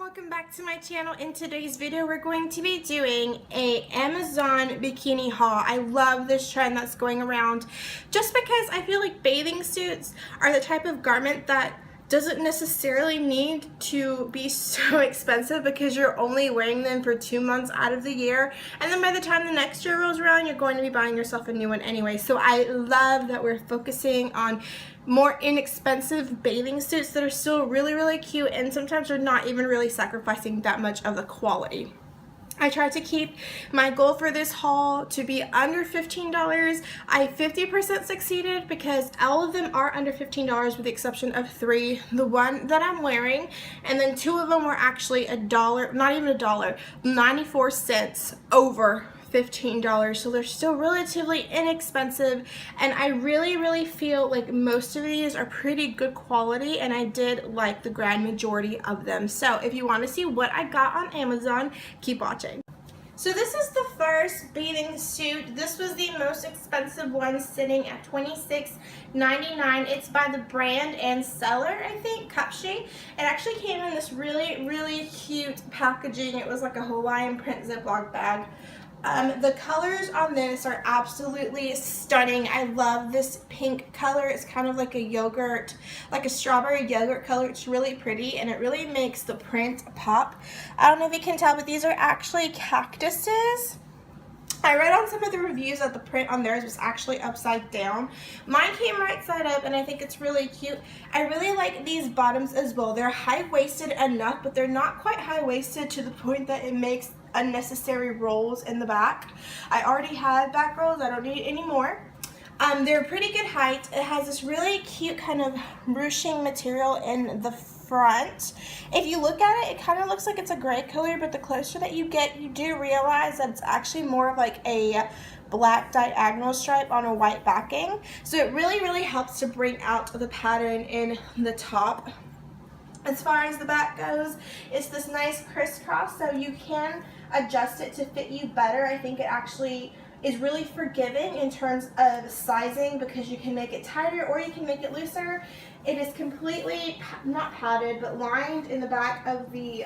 welcome back to my channel. In today's video we're going to be doing a Amazon bikini haul. I love this trend that's going around just because I feel like bathing suits are the type of garment that doesn't necessarily need to be so expensive because you're only wearing them for 2 months out of the year, and then by the time the next year rolls around you're going to be buying yourself a new one anyway. So I love that we're focusing on more inexpensive bathing suits that are still really cute, and sometimes are not even really sacrificing that much of the quality. I tried to keep my goal for this haul to be under $15. I 50% succeeded because all of them are under $15 with the exception of 3. The one that I'm wearing, and then 2 of them were actually $1, not even $1, 94 cents over $15, so they're still relatively inexpensive, and I really feel like most of these are pretty good quality, and I did like the grand majority of them. So if you want to see what I got on Amazon, keep watching. So this is the first bathing suit. This was the most expensive one, sitting at $26.99. It's by the brand and seller, I think, Cupshe. It actually came in this really cute packaging. It was like a Hawaiian print Ziploc bag. The colors on this are absolutely stunning. I love this pink color. It's kind of like a yogurt, like a strawberry yogurt color. It's really pretty and it really makes the print pop. I don't know if you can tell, but these are actually cactuses. I read on some of the reviews that the print on theirs was actually upside down. Mine came right side up, and I think it's really cute. I really like these bottoms as well. They're high-waisted enough, but they're not quite high-waisted to the point that it makes unnecessary rolls in the back. I already had back rolls. I don't need any more. They're a pretty good height. It has this really cute kind of ruching material in the front. If you look at it, it kind of looks like it's a gray color, but the closer that you get, you do realize that it's actually more of like a black diagonal stripe on a white backing. So it really helps to bring out the pattern in the top. As far as the back goes, it's this nice crisscross, so you can adjust it to fit you better. I think it actually is really forgiving in terms of sizing because you can make it tighter or you can make it looser. It is completely, not padded, but lined in the back of the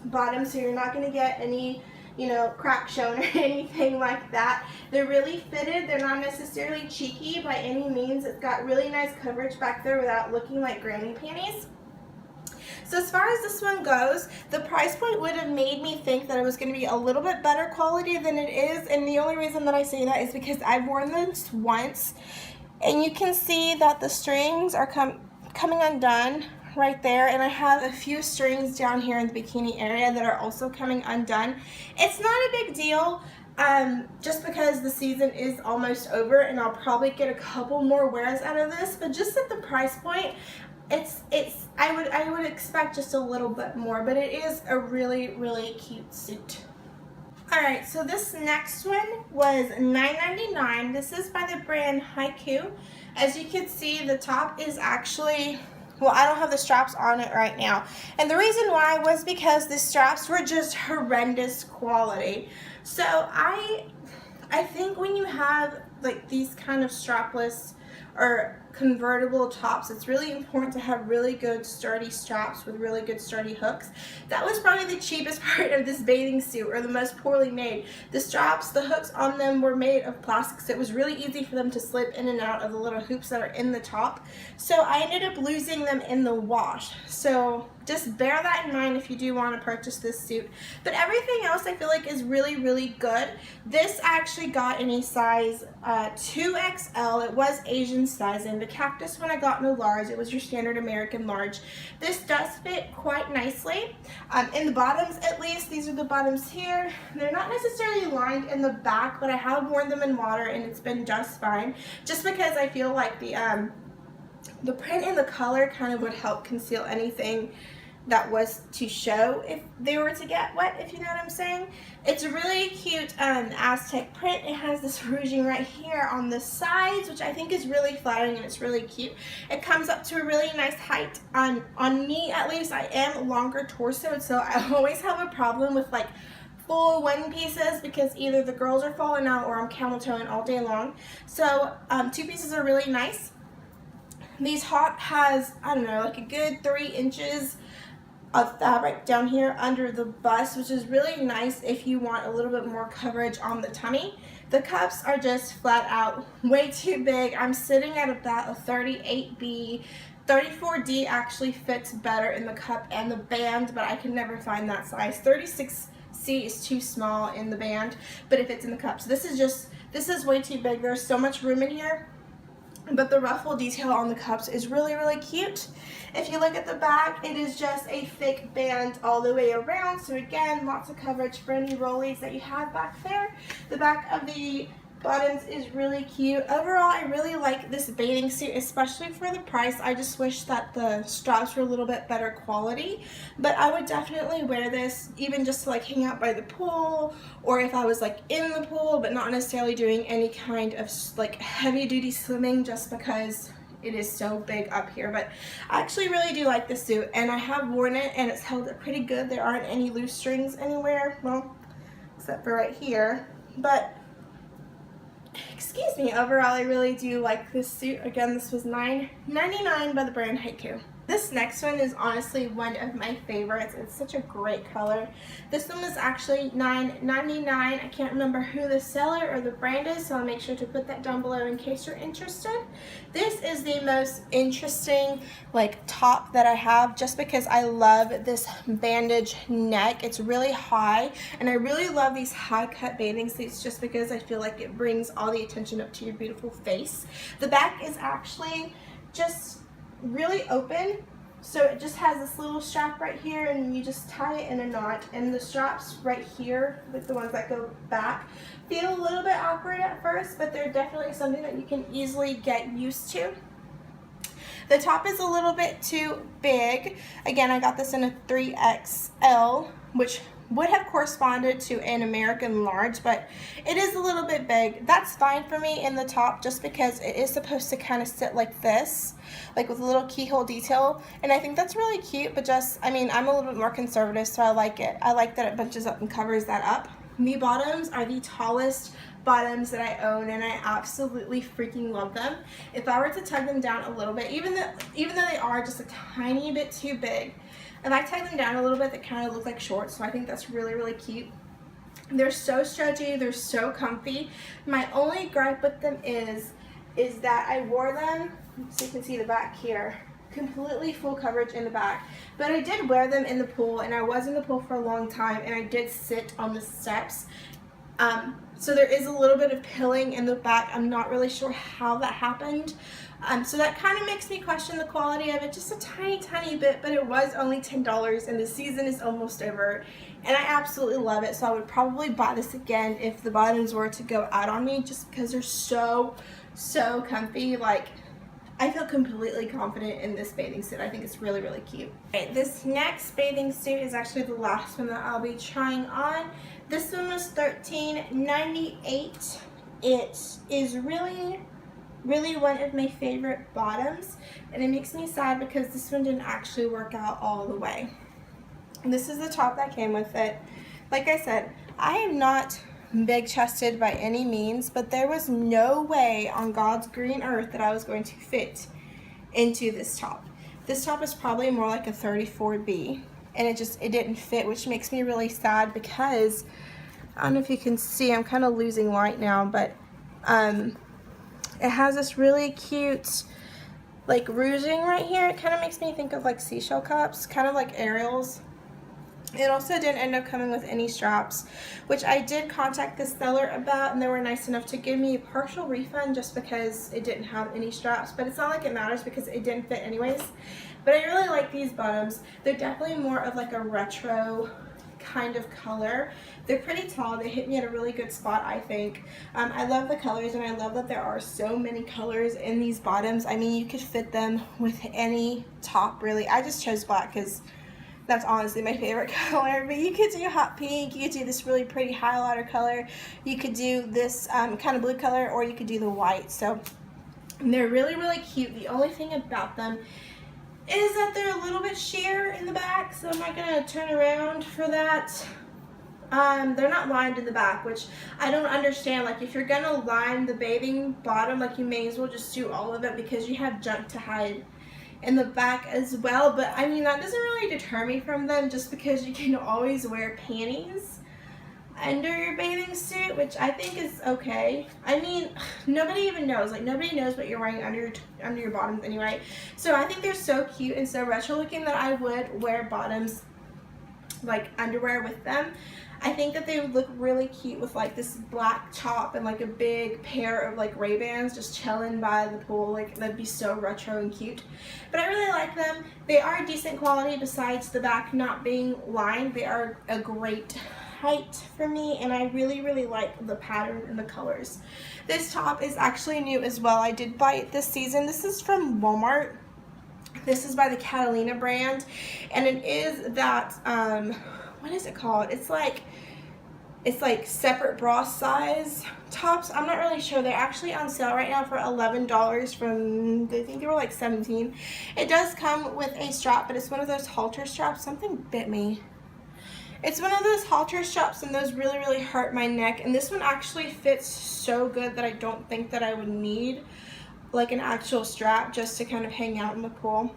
bottom, so you're not going to get any, you know, crack shown or anything like that. They're really fitted. They're not necessarily cheeky by any means. It's got really nice coverage back there without looking like granny panties. So as far as this one goes, the price point would have made me think that it was going to be a little bit better quality than it is, and the only reason that I say that is because I've worn this once, and you can see that the strings are coming undone right there, and I have a few strings down here in the bikini area that are also coming undone. It's not a big deal, just because the season is almost over, and I'll probably get a couple more wears out of this, but just at the price point, I would expect just a little bit more, but it is a really cute suit. Alright, so this next one was $9.99. This is by the brand Haiku. As you can see, the top is actually, well, I don't have the straps on it right now. And the reason why was because the straps were just horrendous quality. So I think when you have like these kind of strapless or convertible tops, it's really important to have really good sturdy straps with really good sturdy hooks. That was probably the cheapest part of this bathing suit, or the most poorly made. The straps, the hooks on them were made of plastic, so it was really easy for them to slip in and out of the little hoops that are in the top. So I ended up losing them in the wash. So just bear that in mind if you do want to purchase this suit. But everything else I feel like is really good. This actually got in a size 2XL. It was Asian sizing. The cactus one I got in a large. It was your standard American large. This does fit quite nicely. In the bottoms, at least, these are the bottoms here. They're not necessarily lined in the back, but I have worn them in water and it's been just fine. Just because I feel like the print and the color kind of would help conceal anything that was to show if they were to get wet, if you know what I'm saying. It's a really cute Aztec print. It has this ruching right here on the sides, which I think is really flattering and it's really cute. It comes up to a really nice height. On me, at least, I am longer torso, so I always have a problem with like full one pieces because either the girls are falling out or I'm camel toeing all day long. So 2 pieces are really nice. These top has, I don't know, like a good 3 inches of fabric down here under the bust, which is really nice if you want a little bit more coverage on the tummy. The cups are just flat out way too big. I'm sitting at about a 38B. 34D actually fits better in the cup and the band, but I can never find that size. 36C is too small in the band, but it fits in the cup. So this is way too big. There's so much room in here. But the ruffle detail on the cups is really, really cute. If you look at the back, it is just a thick band all the way around. So again, lots of coverage for any rollies that you have back there. The back of the bottoms is really cute. Overall, I really like this bathing suit, especially for the price. I just wish that the straps were a little bit better quality, but I would definitely wear this even just to like hang out by the pool, or if I was like in the pool but not necessarily doing any kind of like heavy duty swimming, just because it is so big up here. But I actually really do like this suit, and I have worn it and it's held up pretty good. There aren't any loose strings anywhere, well, except for right here. But excuse me, overall I really do like this suit. Again, this was $9.99 by the brand Haiku. This next one is honestly one of my favorites. It's such a great color. This one was actually $9.99. I can't remember who the seller or the brand is, so I'll make sure to put that down below in case you're interested. This is the most interesting like top that I have, just because I love this bandage neck. It's really high, and I really love these high cut bathing suits just because I feel like it brings all the attention up to your beautiful face. The back is actually just really open, so it just has this little strap right here, and you just tie it in a knot, and the straps right here, like the ones that go back, feel a little bit awkward at first, but they're definitely something that you can easily get used to. The top is a little bit too big. Again, I got this in a 3XL, which would have corresponded to an American large, but it is a little bit big. That's fine for me in the top, just because it is supposed to kind of sit like this, like with a little keyhole detail, and I think that's really cute. But just, I mean, I'm a little bit more conservative, so I like it. I like that it bunches up and covers that up. The bottoms are the tallest bottoms that I own, and I absolutely freaking love them. If I were to tug them down a little bit, even though they are just a tiny bit too big, if I tug them down a little bit, they kind of look like shorts, so I think that's really, really cute. They're so stretchy, they're so comfy. My only gripe with them is that I wore them, so you can see the back here, completely full coverage in the back. But I did wear them in the pool, and I was in the pool for a long time, and I did sit on the steps. So there is a little bit of pilling in the back. I'm not really sure how that happened. So that kind of makes me question the quality of it just a tiny, tiny bit, but it was only $10, and the season is almost over, and I absolutely love it. So I would probably buy this again if the bottoms were to go out on me, just because they're so, so comfy. Like, I feel completely confident in this bathing suit. I think it's really, really cute. Okay, this next bathing suit is actually the last one that I'll be trying on. This one was $13.98. It is really, really one of my favorite bottoms, and it makes me sad because this one didn't actually work out all the way. And this is the top that came with it. Like I said, I am not big chested by any means, but there was no way on God's green earth that I was going to fit into this top. This top is probably more like a 34B, and it didn't fit, which makes me really sad because I don't know if you can see, I'm kind of losing light now, but it has this really cute like rouging right here. It kind of makes me think of like seashell cups, kind of like Ariel's. It also didn't end up coming with any straps, which I did contact the seller about, and they were nice enough to give me a partial refund just because it didn't have any straps, but it's not like it matters because it didn't fit anyways. But I really like these bottoms. They're definitely more of like a retro kind of color. They're pretty tall. They hit me at a really good spot, I think. I love the colors, and I love that there are so many colors in these bottoms. I mean, you could fit them with any top, really. I just chose black because that's honestly my favorite color, but you could do hot pink, you could do this really pretty highlighter color, you could do this kind of blue color, or you could do the white. So they're really, really cute. The only thing about them is that they're a little bit sheer in the back, so I'm not going to turn around for that. They're not lined in the back, which I don't understand. Like, if you're going to line the bathing bottom, like, you may as well just do all of it because you have junk to hide in the back as well, but I mean that doesn't really deter me from them just because you can always wear panties under your bathing suit, which I think is okay. I mean, nobody even knows. Like, nobody knows what you're wearing under your bottoms anyway. So I think they're so cute and so retro looking that I would wear bottoms, like underwear with them. I think that they would look really cute with like this black top and like a big pair of like Ray-Bans just chilling by the pool. Like, that'd be so retro and cute. But I really like them. They are decent quality besides the back not being lined. They are a great height for me, and I really, really like the pattern and the colors. This top is actually new as well. I did buy it this season. This is from Walmart. This is by the Catalina brand, and it is that what is it called? It's like separate bra size tops. I'm not really sure. They're actually on sale right now for $11 from, I think they were like $17. It does come with a strap, but it's one of those halter straps. Something bit me. It's one of those halter straps, and those really, really hurt my neck. And this one actually fits so good that I don't think that I would need like an actual strap just to kind of hang out in the pool.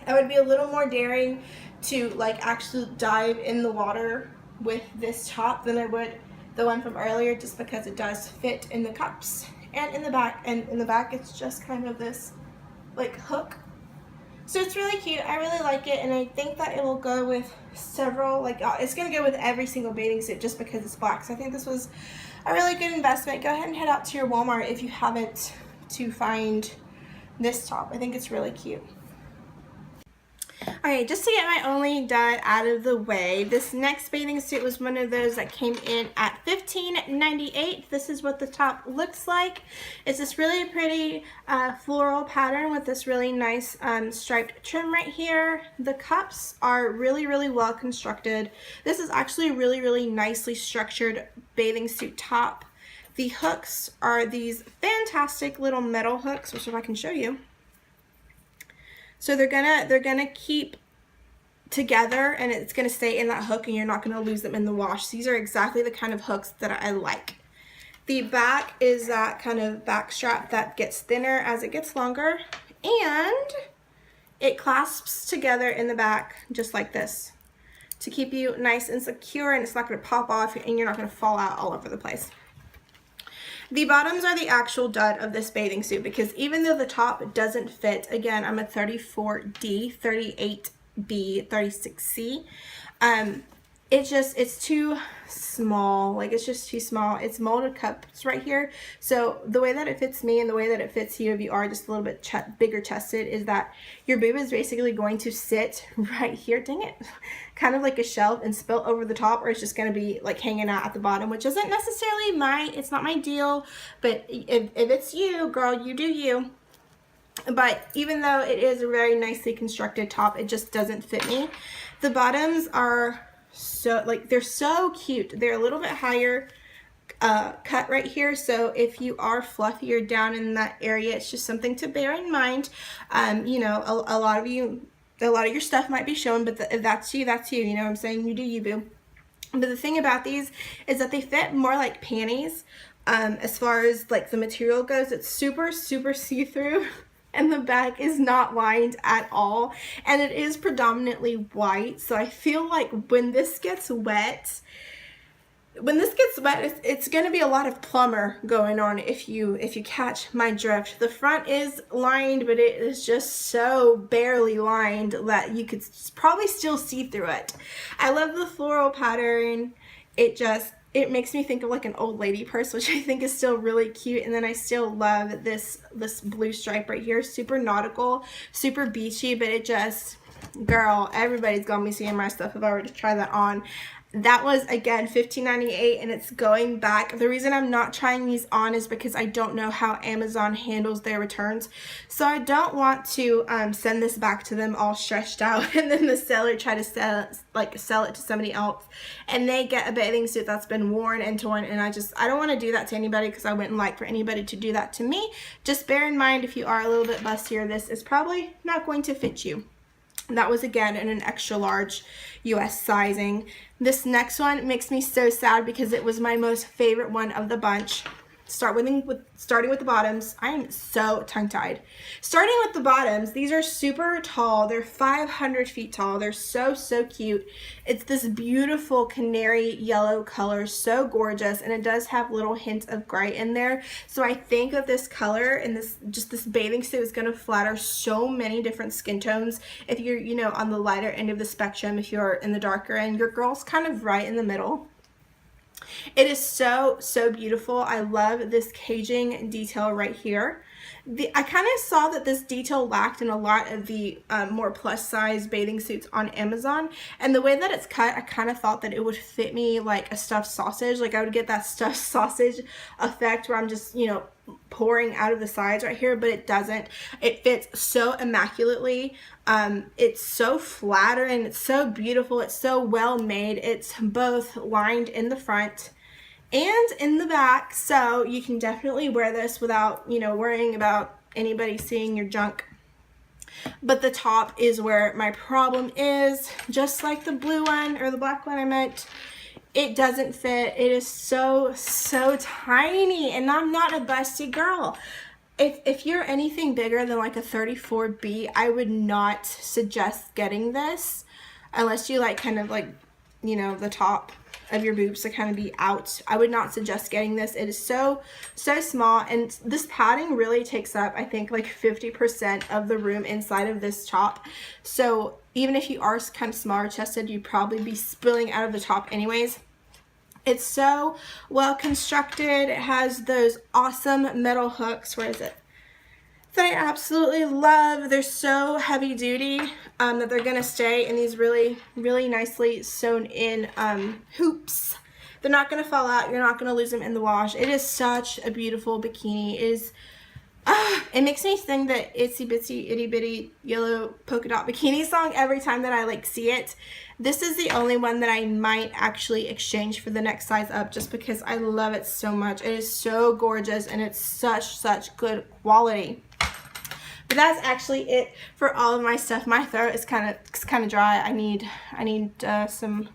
I would be a little more daring to like actually dive in the water with this top than I would the one from earlier, just because it does fit in the cups and in the back. And in the back it's just kind of this like hook. So it's really cute. I really like it, and I think that it will go with several, like it's going to go with every single bathing suit just because it's black. So I think this was a really good investment. Go ahead and head out to your Walmart if you haven't to find this top. I think it's really cute. Alright, just to get my only dud out of the way, this next bathing suit was one of those that came in at $15.98. This is what the top looks like. It's this really pretty floral pattern with this really nice striped trim right here. The cups are really, really well constructed. This is actually a really, really nicely structured bathing suit top. The hooks are these fantastic little metal hooks, which if I can show you. So they're gonna keep together, and it's gonna stay in that hook, and you're not gonna lose them in the wash. These are exactly the kind of hooks that I like. The back is that kind of back strap that gets thinner as it gets longer, and it clasps together in the back just like this to keep you nice and secure, and it's not gonna pop off, and you're not gonna fall out all over the place. The bottoms are the actual dud of this bathing suit, because even though the top doesn't fit, again, I'm a 34D, 38B, 36C, it's too small. Like, it's just too small. It's molded cups right here. So the way that it fits me and the way that it fits you if you are just a little bit bigger chested is that your boob is basically going to sit right here, dang it, kind of like a shelf and spill over the top, or it's just going to be like hanging out at the bottom, which isn't necessarily it's not my deal, but if it's you, girl, you do you. But even though it is a very nicely constructed top, it just doesn't fit me. The bottoms are so, like, they're so cute. They're a little bit higher cut right here, so if you are fluffier down in that area, it's just something to bear in mind. You know, a lot of your stuff might be shown, but if that's you, that's you. You know what I'm saying? You do you, boo. But the thing about these is that they fit more like panties. As far as like the material goes, it's super, super see-through. And the back is not lined at all, and it is predominantly white. So I feel like when this gets wet, it's going to be a lot of plumber going on, if you catch my drift. The front is lined, but it is just so barely lined that you could probably still see through it. I love the floral pattern. It makes me think of like an old lady purse, which I think is still really cute. And then I still love this blue stripe right here. Super nautical, super beachy, but it just, girl, everybody's gonna be seeing my stuff if I were to try that on. That was, again, $15.98, and it's going back. The reason I'm not trying these on is because I don't know how Amazon handles their returns. So I don't want to send this back to them all stretched out, and then the seller try to sell it to somebody else, and they get a bathing suit that's been worn and torn, and I don't want to do that to anybody, because I wouldn't like for anybody to do that to me. Just bear in mind, if you are a little bit bustier, this is probably not going to fit you. That was, again, in an extra large US sizing. This next one makes me so sad because it was my most favorite one of the bunch. starting with the bottoms. I am so tongue-tied. Starting with the bottoms, these are super tall. They're 500 feet tall. They're so cute. It's this beautiful canary yellow color, so gorgeous, and it does have little hints of gray in there. So I think that this color and this bathing suit is going to flatter so many different skin tones. If you're, you know, on the lighter end of the spectrum, if you're in the darker end, your girl's kind of right in the middle. It is so beautiful. I love this caging detail right here. I kind of saw that this detail lacked in a lot of the more plus size bathing suits on Amazon, and the way that it's cut, I kind of thought that it would fit me like a stuffed sausage. Like I would get that stuffed sausage effect where I'm just, you know, pouring out of the sides right here, but it doesn't. It fits so immaculately. It's so flattering. It's so beautiful. It's so well made. It's both lined in the front and in the back, so you can definitely wear this without, you know, worrying about anybody seeing your junk. But the top is where my problem is. Just like the blue one, or the black one I meant, it doesn't fit. It is so tiny, and I'm not a busty girl. If you're anything bigger than like a 34B, I would not suggest getting this unless you like kind of like, you know, the top of your boobs to kind of be out. I would not suggest getting this. It is so small, and this padding really takes up, I think, like 50% of the room inside of this top. So even if you are kind of smaller chested, you'd probably be spilling out of the top anyways. It's so well constructed. It has those awesome metal hooks. Where is it? That I absolutely love. They're so heavy duty that they're gonna stay in these really nicely sewn in hoops. They're not gonna fall out. You're not gonna lose them in the wash. It is such a beautiful bikini. It is. It makes me sing the itsy bitsy itty bitty yellow polka dot bikini song every time that I like see it. This is the only one that I might actually exchange for the next size up, just because I love it so much. It is so gorgeous, and it's such good quality. But that's actually it for all of my stuff. My throat is kind of dry. I need some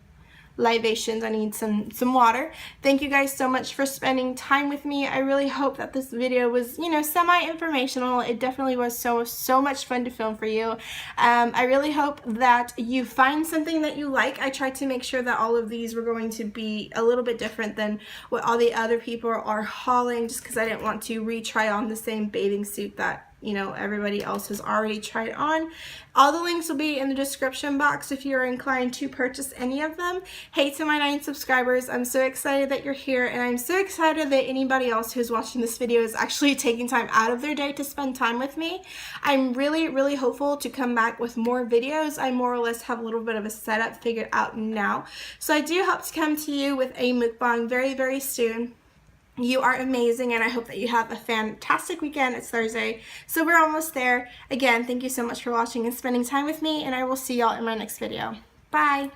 libations. I need some water. Thank you guys so much for spending time with me. I really hope that this video was, you know, semi-informational. It definitely was so much fun to film for you. I really hope that you find something that you like. I tried to make sure that all of these were going to be a little bit different than what all the other people are hauling, just because I didn't want to retry on the same bathing suit that, you know, everybody else has already tried on. All the links will be in the description box if you're inclined to purchase any of them. Hey to my 9 subscribers, I'm so excited that you're here, and I'm so excited that anybody else who's watching this video is actually taking time out of their day to spend time with me. I'm really hopeful to come back with more videos. I more or less have a little bit of a setup figured out now. So I do hope to come to you with a mukbang very soon. You are amazing, and I hope that you have a fantastic weekend. It's Thursday, so we're almost there. Again, thank you so much for watching and spending time with me, and I will see y'all in my next video. Bye!